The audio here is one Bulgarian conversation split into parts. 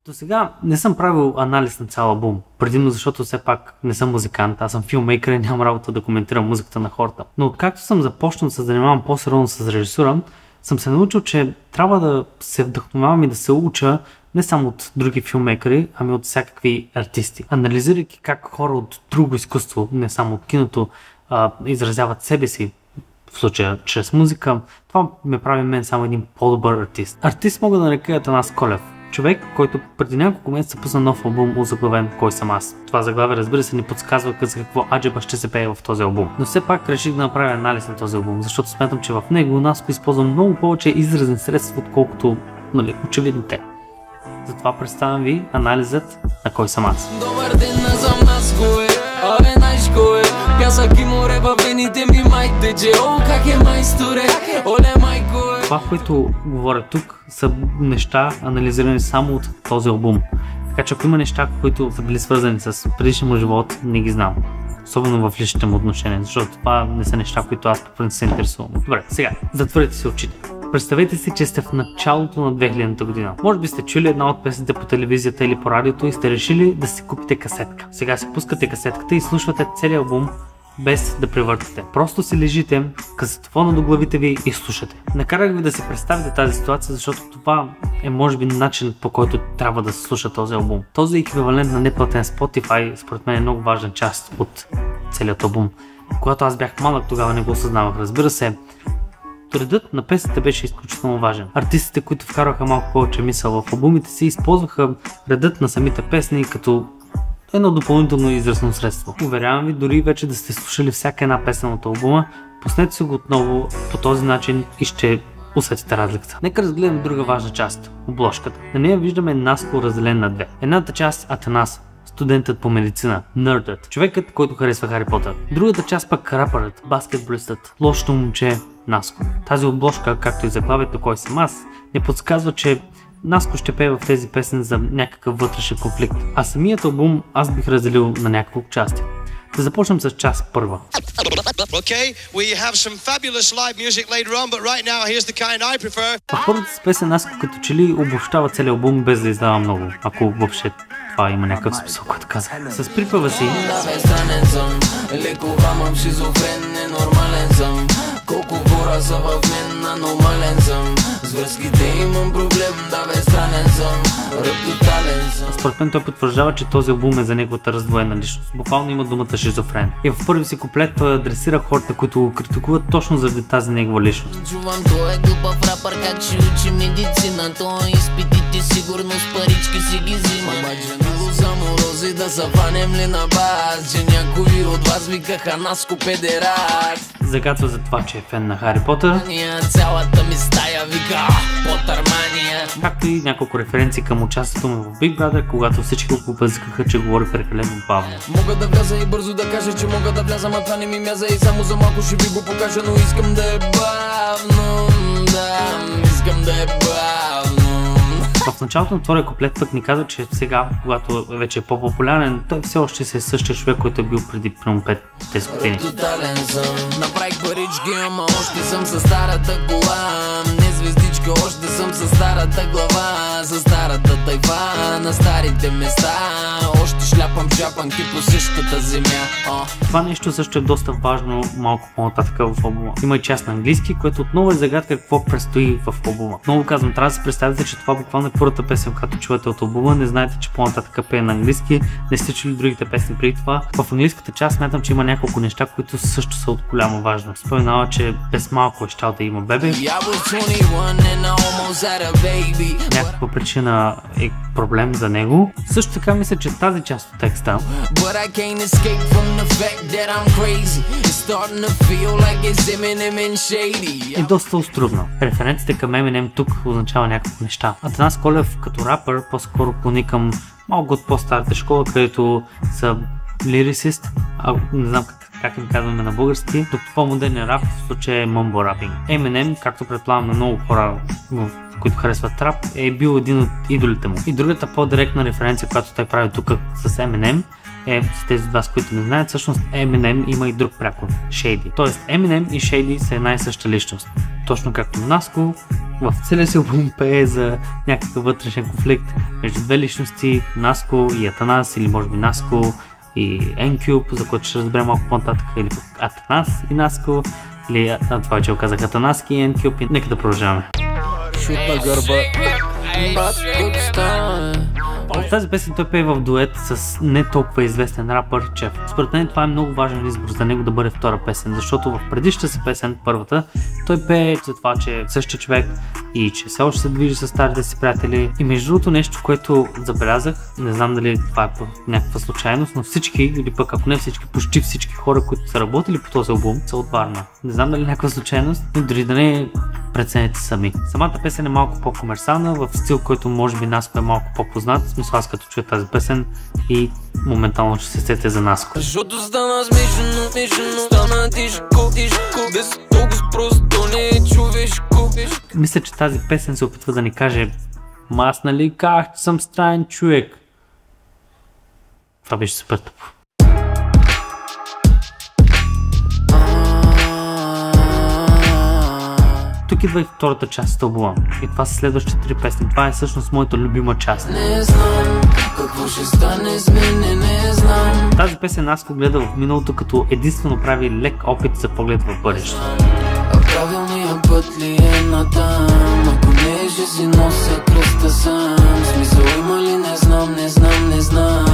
До сега не съм правил анализ на цял албум, предимно защото все пак не съм музикант, аз съм филммейкър и нямам работа да коментирам музиката на хората. Но откакто съм започнал да се занимавам по-сериозно с режисура, съм се научил, че трябва да се вдъхновявам и да се уча не само от други филммейкъри, ами от всякакви артисти. Анализирайки как хора от друго изкуство, не само от киното, изразяват себе си, в случая чрез музика, това ме прави мен само един по-добър артист. Артист мога да нарека Атанас Колев. Човек, който преди няколко месеца пусна нов албум, озаглавен "Кой съм аз". Това заглавие, разбира се, ни подсказва за какво аджеба ще се пее в този албум. Но все пак реших да направя анализ на този албум, защото смятам, че в него Наско използва много повече изразни средства, отколкото очевидните. Затова представям ви анализът на "Кой съм аз". Добър ден, назам Наско е, абе Нашко е, пясък и море във вените ми май тече, о как е майсторе, оле майко е. Това, което говоря тук, са неща анализирани само от този албум. Така че ако има неща, които са били свързани с предишния му живот, не ги знам. Особено в личните му отношения, защото това не са неща, които аз по принцип се интересувам. Добре, сега, затворете си очите. Представете си, че сте в началото на 2000-та година. Може би сте чули една от песните по телевизията или по радиото и сте решили да си купите касетка. Сега си пускате касетката и слушате целия албум без да превъртате. Просто си лежите, касетофона до главите ви и слушате. Накарах ви да си представите тази ситуация, защото това е може би начин, по който трябва да се слуша този албум. Този еквивалент на неплатен Spotify според мен е много важна част от целият албум. Когато аз бях малък, тогава не го осъзнавах. Разбира се, редът на песните беше изключително важен. Артистите, които вкараха малко повече мисъл в албумите си, използваха редът на самите песни като едно допълнително изразно средство. Уверявам ви, дори вече да сте слушали всяка една песен от албума, пуснете си го отново по този начин и ще усетите разликата. Нека разгледам друга важна част – обложката. На нея виждаме Наско разделен на две. Едната част Атанас, студентът по медицина, нърдът, човекът, който харесва Хари Потър. Другата част пък рапърът, баскетболистът, лошото момче Наско. Тази обложка, както и заглавието "Кой съм аз", не подсказва, че Наско ще пее в тези песни за някакъв вътрешен конфликт. А самият албум аз бих разделил на няколко части. Да започнем с част първа. В първата си песен Наско като че ли обобщава целият албум без да издава много, ако въобще това има някакъв смисъл, който каза. С припева си колко хора са в мен, аномален съм. С връзките имам проблем, да бе странен съм. Ръб тотален съм. Според мен той потвърждава, че този албум е за неговата раздвоена личност. Буквално има думата шизофрен. И в първи си куплет той адресира хората, които го критикуват точно заради тази негова личност. Чувам, той е глупав рапър, как ще учи медицина. Той изпитите сигурно с парички си ги взима. Обаче много заморози да заванем ли на бас, че някои от вас викаха Наско педерат. Загадва за това, че е фен на Хари Потър. Цялата ми стая вика Потърмания. Както и няколко референции към участието му в Big Brother, когато всички го побъзикаха, че говори прекалено бавно. Мога да вляза и бързо да кажа, че мога да вляза, ма това не ми мяза и само за малко ще ви го покажа, но искам да е бавно, да, искам да е бавно. В началото на втория куплет пък ни каза, че сега, когато вече е по-популярен, той все още се е същия човек, който е бил преди 5-10 години. Тотален съм, направих парички, ама още съм със старата кола. Не звездичка, още съм със старата глава. Със старата тайфа, на старите места. Още шляпам чапанки по същата земя. Това нещо също е доста важно малко по-нататък в албума. Има и част на английски, което отново е загадка какво предстои в албума. Много казвам, трябва да се представите, че това буквално е първата песен, която чувате от албума. Не знаете, че по-нататък пее на английски. Не сте чули другите песни преди това. В английската част смятам, че има няколко неща, които също са от голяма важност. Споменава, че без малко е щял да има бебе. Някаква причина е проблем за него. Също така мисля, че тази част от текста е доста острувна. Референците към Eminem тук означава някакви неща. Атанас Колев като рапър по-скоро клони към малко от по-старата школа, където са лирисист, не знам как им казваме на български, докато по-модерният рап в случая е мъмбо рапинг. Eminem, както предполагам на много хора, които харесват рап, е бил един от идолите му. И другата по-директна референция, която той прави тук с Eminem, е с тези от вас, които не знаят, всъщност Eminem има и друг прякор, Shady. Тоест Eminem и Shady са една и съща личност. Точно както Наско В целия си албум пее за някакъв вътрешен конфликт между две личности, Наско и Атанас, или може би Наско и N-Cube, за който ще разберем малко по-нататък, или Атанас и Наско, или това, че го казах, Атанаски и N-Cube, и нека да продължаваме. Шут на гърба. В тази песен той пее в дует с не толкова известен рапър Чеф. Според мен това е много важен избор за него да бъде втора песен, защото в предишната си песен, първата, той пее за това, че е същия човек и че все още се движи с старите си приятели. И между другото нещо, което забелязах, не знам дали това е по някаква случайност, но всички, или пък ако не всички, почти всички хора, които са работили по този албум, са от Варна. Не знам дали някаква случайност, но дори да не прецените сами. Самата песен е малко по-комерциална, в стил, който може би Наско е малко по-познат. В смисъл, аз като чуя тази песен и моментално ще се сетя за Наско. Защото стана смешно, стана тишко, без толкова просто не е човешко. Мисля, че тази песен се опитва да ни каже: ма аз нали казах, че съм странен човек. Това беше супер тъпо. Тук идва и втората част от албума. И това са следващите 3 песни. Това е всъщност моята любима част. Не знам какво ще стане с мен, не знам. Тази песен Наско гледа в миналото, като единствено прави лек опит за поглед в бъдеще. А правилният път ли е натам? Ако не, ще си нося кръста сам. Смисъл има ли? Не знам.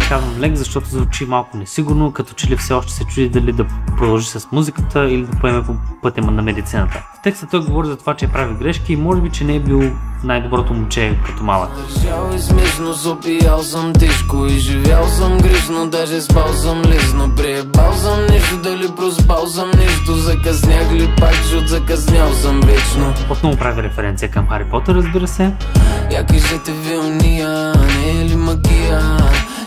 Казвам лек, защото звучи малко несигурно, като че ли все още се чуди дали да продължи с музиката или да поеме по пътя на медицината. В текста той говори за това, че прави грешки и може би, че не е бил най-доброто момче като малък. Държал и смешно, запиял съм тежко и живял съм грешно, даже спал съм лесно. Приебал съм нещо, дали проспал съм нещо, закъснях ли пак, защото закъснял съм вечно. Отново прави референция към Хари Потър, разбира се. Я кажете ви уния, не е ли магия,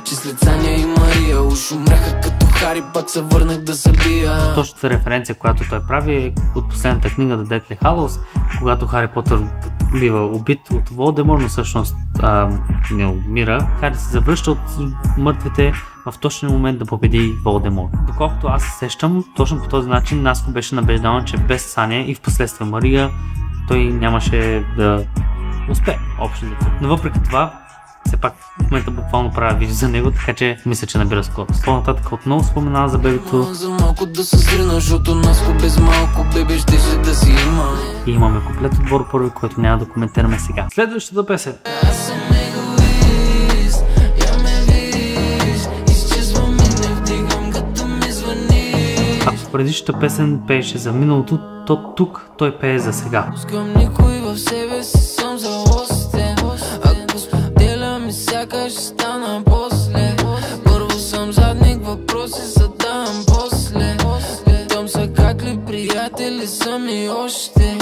че след Саня и Мария уж умреха като Хари, пак се върнах да се бия. Точната референция, която той прави, е от последната книга The Deathly Hallows, когато Хари Потър бива убит от Волдемор, но всъщност не умира. Хари се завръща от мъртвите в точния момент да победи Волдемор. Доколкото аз се сещам, точно по този начин Наско беше набеждаван, че без Саня и впоследствие Мария той нямаше да успее общо. Но въпреки това, все пак в момента буквално правя видео за него, така че мисля, че набира скорост. По-нататък отново споменава за бебето. За малко да се срина, защото Наско без малко бебе щеше да си има. И имаме комплет от Боро Първи, който няма да коментираме сега. Следващата песен. Аз съм егоист, я ме видиш, изчезвам и не вдигам като ми звъниш. Ако предишната песен пееше за миналото, то тук той пее за сега. Пускам никой в себе си, съм залостен. Ако споделям и сякаш ще стана после. Първо съм задник, въпроси задавам после. Питам се как ли приятели са ми още.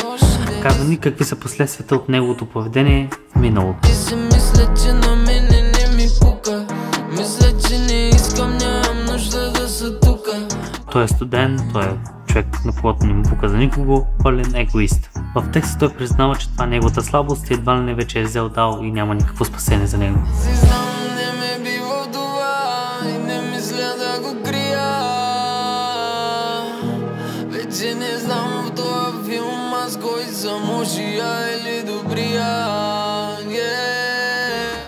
Казва ни какви са последствията от неговото поведение в миналото. Ти си мисля, че на мене не ми пука. Мисля, че не искам, нямам нужда да са тука. Той е студент, той е човек, на когото не му пука за никого, пълен егоист. В текста той признава, че това е неговата слабост и едва ли не вече е взел дал и няма никакво спасение за него. Си знам, не ме бива това и не мисля да го крия. Вече не знам в този филм аз кой съм, лошия или добрия.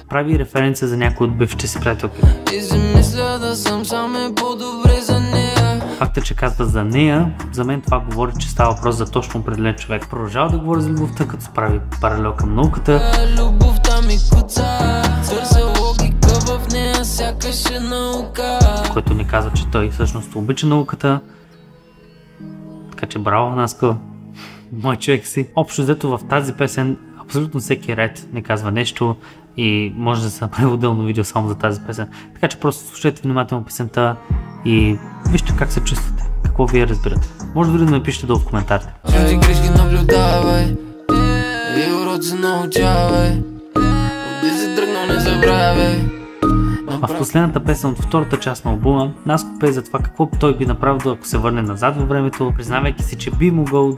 Прави референция за някой от бившите си приятелки. И си мисля да съм сам е по-добре за нея. Факта, че казва за нея, за мен това говори, че става въпрос за точно определен човек. Продължава да говори за любовта, като се прави паралел към науката. Любовта ми куца, търся логика в нея, сякаш е наука. Който ни казва, че той всъщност обича науката. Така че браво, Наско, мой човек си. Общо взето в тази песен абсолютно всеки ред не казва нещо и може да се направи отделно видео само за тази песен. Така че просто слушайте внимателно песента и вижте как се чувствате, какво вие разбирате. Може дори да напишете долу в коментарите. Чужди грешки наблюдавай и уроци научавай. Отди си тръгнал, не забравяй. В последната песен от втората част на албума, Наско пее за това какво той би направил, ако се върне назад във времето, признавайки си, че би могъл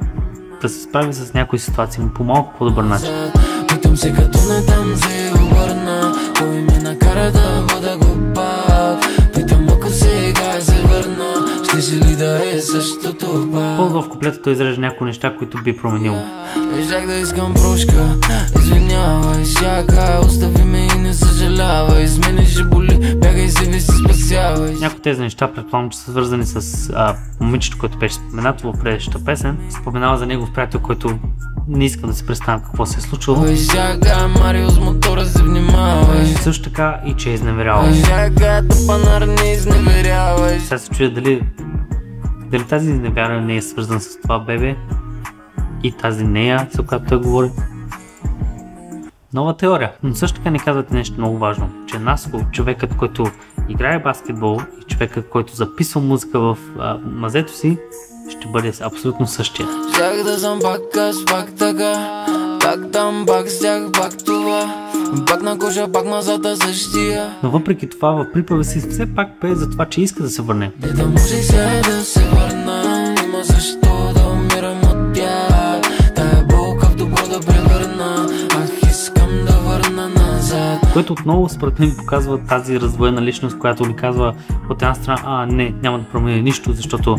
да се справи с някои ситуации по малко по-добър начин. Питам се като не там се обърна, кой ме накара да бъда глупак. Питам ако сега се върна, щеше ли да е същото пак. По-долу в куплета той изрежда някои неща, които би променил. Жак да искам прошка, извинявай, сяка, остави ме и не съжалявай, с мене ще боли, бягай себе си спасявай. Някои тези неща предполагам, че са свързани с момичето, което беше споменато в предишната песен. Споменава за негов приятел, който не иска да се представям какво се е случило. Марио с мотора се внимавай. Също така и че е изневерявал. Сега се чуя дали тази изневяра не е свързана с това бебе и тази нея, за която той говори. Нова теория. Но също така ни казвате нещо много важно, че Наско, човекът, който играе баскетбол и човекът, който записва музика в мазето си, ще бъде абсолютно същия. Щях да съм пак аз, пак така, пак там, пак с тях, пак това, пак на коша, пак мазата същия. Но въпреки това в припева си все пак пее за това, че иска да се върне. Да може се да се върна, има защо да умирам от тях. Тая болка в добро да превърна, ах искам да върна назад. Което отново според мен показва тази раздвоена личност, която ли казва от една страна, не, няма да променя нищо, защото,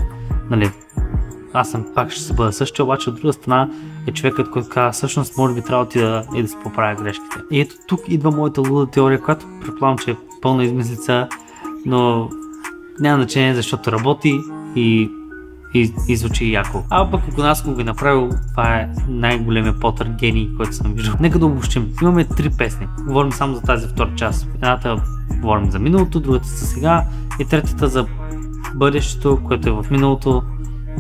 нали, аз съм пак ще се бъда същия, обаче от друга страна е човекът, който казва, всъщност може би трябва да отида и да си поправя грешките. И ето тук идва моята луда теория, която предполагам, че е пълна измислица, но няма значение, защото работи и звучи яко. А пък ако Наско го е направил, това е най-големия Потър гений, който съм виждал. Нека да обобщим. Имаме 3 песни. Говорим само за тази втора част. Едната говорим за миналото, другата за сега и третата за бъдещето, което е в миналото.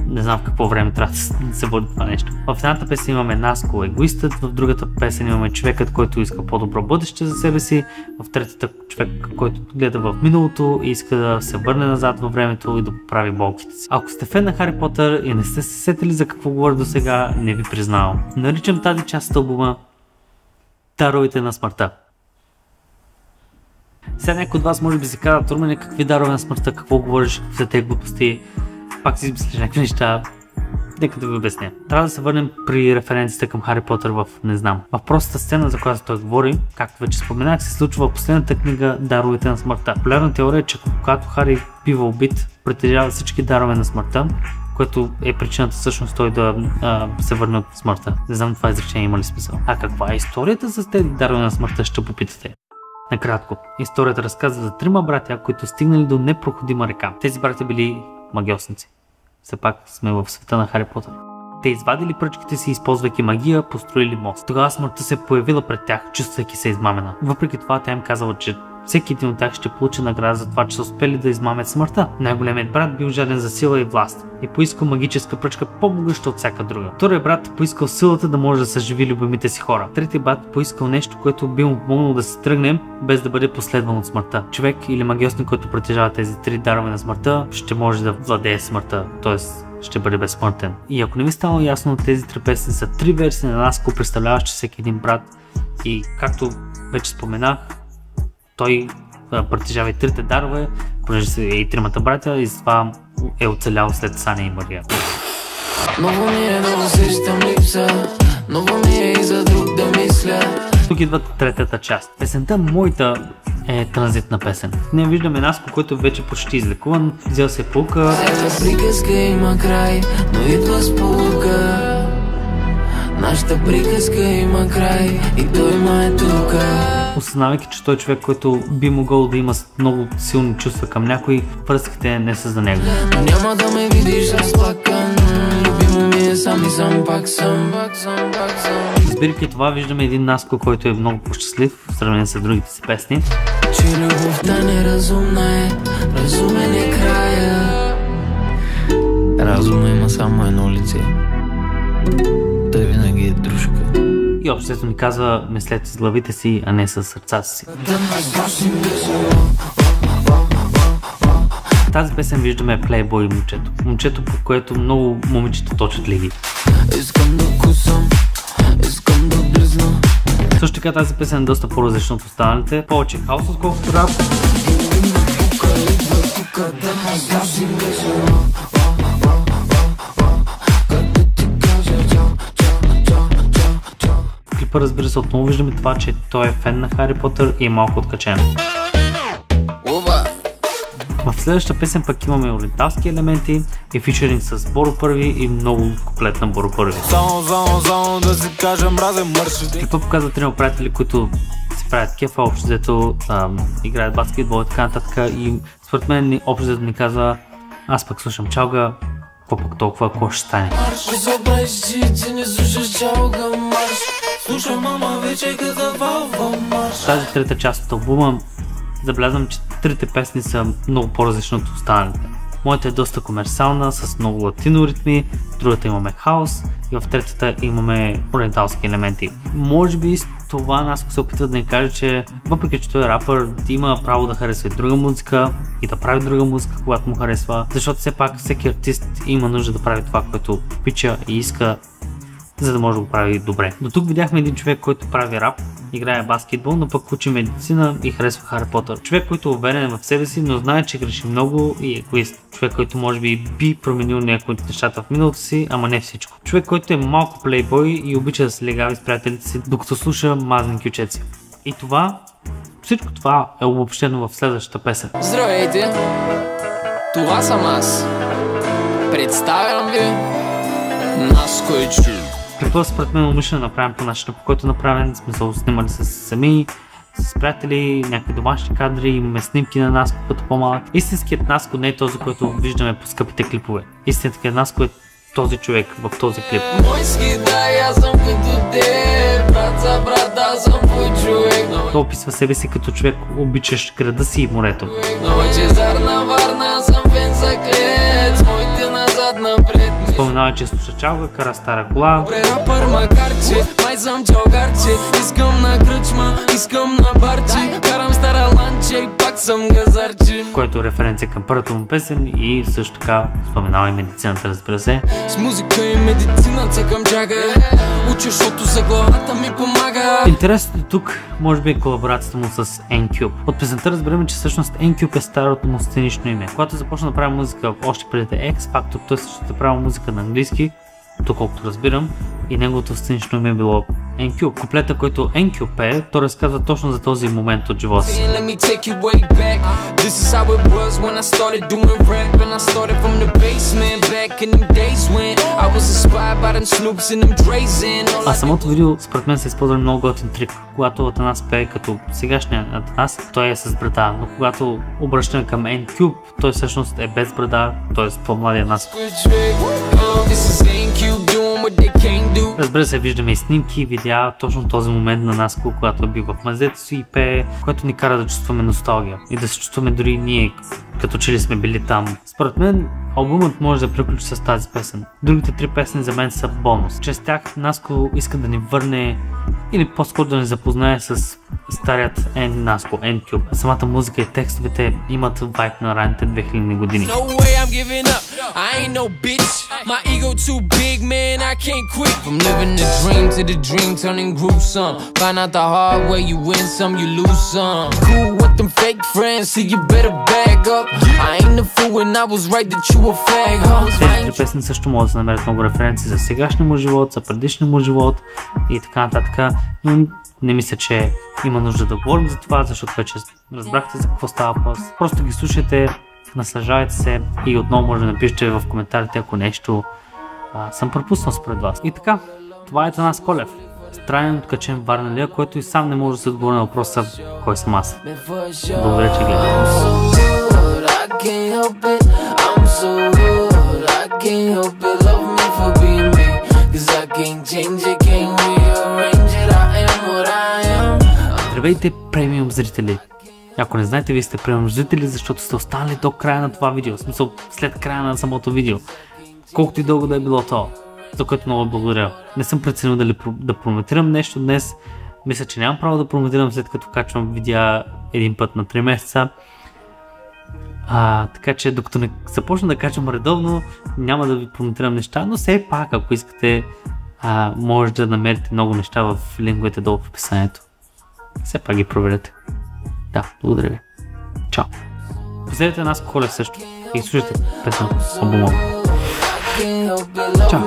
Не знам в какво време трябва да се води това нещо. В едната песен имаме Наско егоистът, в другата песен имаме човекът, който иска по-добро бъдеще за себе си, в третата човек, който гледа в миналото и иска да се върне назад във времето и да поправи болките си. Ако сте фен на Хари Потър и не сте се сетили за какво говоря до сега, не ви признавам. Наричам тази част от албума Даровете на смъртта. Сега някой от вас може би се казва, Турмене, какви дарове на смъртта, какво говориш за тези глупости? Пак си измислиш някакви неща. Нека да ви обясня. Трябва да се върнем при референцията към Хари Потър в Не знам. В простата сцена, за която той говори, както вече споменах, се случва в последната книга Даровете на смъртта. Популярна теория е, че когато Хари бива убит, притежава всички дарове на смъртта, което е причината всъщност той да се върне от смъртта. Не знам това изречение има ли смисъл. А каква е историята с тези дарове на смъртта, ще попитате. Накратко, историята разказва за 3 братя, които стигнали до непроходима река. Тези братя били магиосници. Все пак сме в света на Хари Потър. Те извадили пръчките си, използвайки магия, построили мост. Тогава смъртта се появила пред тях, чувствайки се измамена. Въпреки това, тя им казала, че всеки един от тях ще получи награда за това, че са успели да измамят смъртта. Най-големият брат бил жаден за сила и власт и поискал магическа пръчка по-могъща от всяка друга. Вторият брат поискал силата да може да съживи любимите си хора. Третият брат поискал нещо, което би му помогнало да се тръгне без да бъде последван от смъртта. Човек или магиосник, който притежава тези 3 дарове на смъртта, ще може да владее смъртта, т.е. ще бъде безсмъртен. И ако не ви стало ясно, тези 3 песни са 3 версии на Наско, представляващи всеки един брат. И както вече споменах, той притежава и 3 дарове, понеже са и 3 братя и това е оцелял след Саня и Мария. Много ми е да усещам липса, много ми е и за друг да мисля. Тук идва третата част. Песента моята е транзитна песен. Не виждаме Наско, който вече почти излекуван, взел се пулка. Всяка приказка има край, но идва с пулка. Нашата приказка има край и той ма е тука. Осъзнавайки, че той е човек, който би могъл да има много силни чувства към някой, връзките не са за него. Няма да ме видиш разплакан, любимо ми е сам и сам, пак съм. Избирайки това, виждаме един Наско, който е много по-щастлив в сравнение с другите си песни. Че любовта неразумна е, разумен е края. Разума има само едно лице. Той винаги е дружка. И обществото ни казва, мислете с главите си, а не с сърцата си. В тази песен виждаме плейбой и момчето. Момчето, по което много момичета точат лиги. Искам да кусам, искам да близна. Също така тази песен е доста по-различна от останалите. Повече хаос, отколкото рап. В клипа, разбира се, отново виждаме това, че той е фен на Хари Потър и е малко откачен. В следващата песен пък имаме ориенталски елементи и фичеринг с Боро Първи и много куплет на Боро Първи. Какво показва трима приятели, които се правят кефа, общо взето играят баскетбол и така нататък, и според мен общо взето ни казва: аз пък слушам чалга, какво пък толкова, какво ще стане. Тази трета част от албума забелязвам, че трите песни са много по-различни от останалите. Моята е доста комерциална, с много латино ритми, в другата имаме хаос и в третата имаме ориенталски елементи. Може би с това Наско се опитва да ни каже, че въпреки че той е рапър, има право да харесва и друга музика и да прави друга музика, когато му харесва, защото все пак всеки артист има нужда да прави това, което обича и иска, за да може да го прави добре. До тук видяхме един човек, който прави рап, играе баскетбол, но пък учи медицина и харесва Хари Потър. Човек, който е уверен в себе си, но знае, че греши много и е егоист. Човек, който може би променил някои от нещата в миналото си, ама не всичко. Човек, който е малко плейбой и обича да се легави с приятелите си, докато слуша мазни кючеци. И това, всичко това е обобщено в следващата песен. Здравейте! Това съм аз. Представям ви Наско и Чу. Какво според мен умишлено направим по начина, по който направен, смисъл снимали с сами, с приятели, някакви домашни кадри, имаме снимки на Наско като по-малък. Истинският Наско не е този, който виждаме по скъпите клипове. Истинският Наско е този човек в този клип. Той описва себе си като човек, обичащ града си и морето. Споменава, че слуша чалга, кара стара кола. Което е референция към първата му песен и също така споменава и медицината, разбира се. С музика и медицината към джага, уча, защото за главата ми помага. Интересното тук може би е колаборацията му с N-Cube. От песента разбираме, че всъщност N-Cube е старото му сценично име. Когато започна да прави музика още преди да е X-Factor, той също е правил музика на английски, доколкото разбирам, и неговото сценично име е било N-Cube. Куплета, който N-Cube пее, той разказва точно за този момент от живота си. А самото видео според мен се използва много готин трик. Когато Атанас пее като сегашния Атанас, той е с брада, но когато обръщаме към N-Cube, той всъщност е без брада, т.е. по-младия нас. Разбира се, виждаме и снимки и видеа точно този момент на Наско, когато е бил в мазето си и пее, което ни кара да чувстваме носталгия и да се чувстваме дори ние, като че ли сме били там. Според мен албумът може да приключи с тази песен. Другите три песни за мен са бонус. Чрез тях Наско иска да ни върне или по-скоро да ни запознае с старият Наско, N-Cube. Самата музика и текстовете имат вайб на ранните 2000 години. Тези три песни също могат да се намерят много референции за сегашния му живот, за предишния му живот и така нататък, но не мисля, че има нужда да говорим за това, защото вече разбрахте за какво става въпрос. Просто ги слушайте, наслаждайте се и отново може да напишете в коментарите, ако нещо съм пропуснал според вас. И така, това е Атанас Колев, странен откачен Варналия, който и сам не може да се отговори на въпроса кой съм аз. Благодаря, че гледате. Здравейте, премиум зрители! Ако не знаете, вие сте премиум зрители, защото сте останали до края на това видео, в смисъл след края на самото видео. Колкото и дълго да е било то, за което много благодаря. Не съм преценил дали да промотирам нещо днес. Мисля, че нямам право да промотирам след като качвам видеа един път на 3 месеца. Така че докато не започна да качвам редовно, няма да ви промотирам неща, но все пак, ако искате, може да намерите много неща в линковете долу в описанието. Все пак ги проверете. Да, благодаря ви. Чао. Последете Наско Колев също и слушайте песента албума. Чао.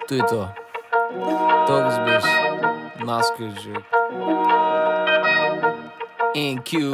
Той това. Това го сбеш. Нас кажи. NQ.